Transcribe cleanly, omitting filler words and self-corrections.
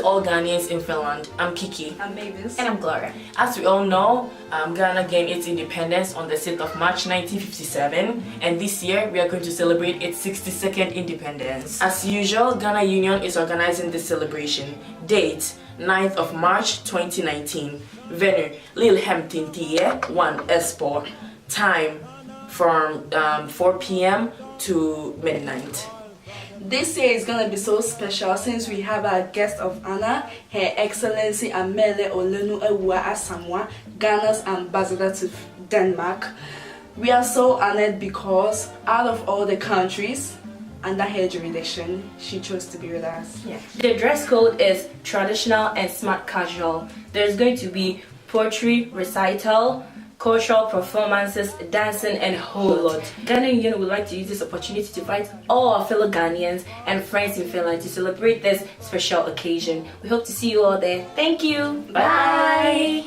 all Ghanaians in Finland. I'm Kiki. I'm Mavis. And I'm Gloria. As we all know, Ghana gained its independence on the 6th of March 1957, and this year we are going to celebrate its 62nd independence. As usual, Ghana Union is organizing this celebration. Date 9th of March 2019. Venue Lillehamton Tie 1 Esport. Time from 4 p.m. to midnight. This year is gonna be so special since we have our guest of honor, Her Excellency Amele Olenu Ewua Asamoah, Ghana's ambassador to Denmark. We are so honored because out of all the countries under her jurisdiction, she chose to be with us. Yeah. The dress code is traditional and smart casual. There's going to be poetry, recital, cultural performances, dancing, and a whole lot. Ghana Union would like to use this opportunity to invite all our fellow Ghanaians and friends in Finland to celebrate this special occasion. We hope to see you all there. Thank you. Bye.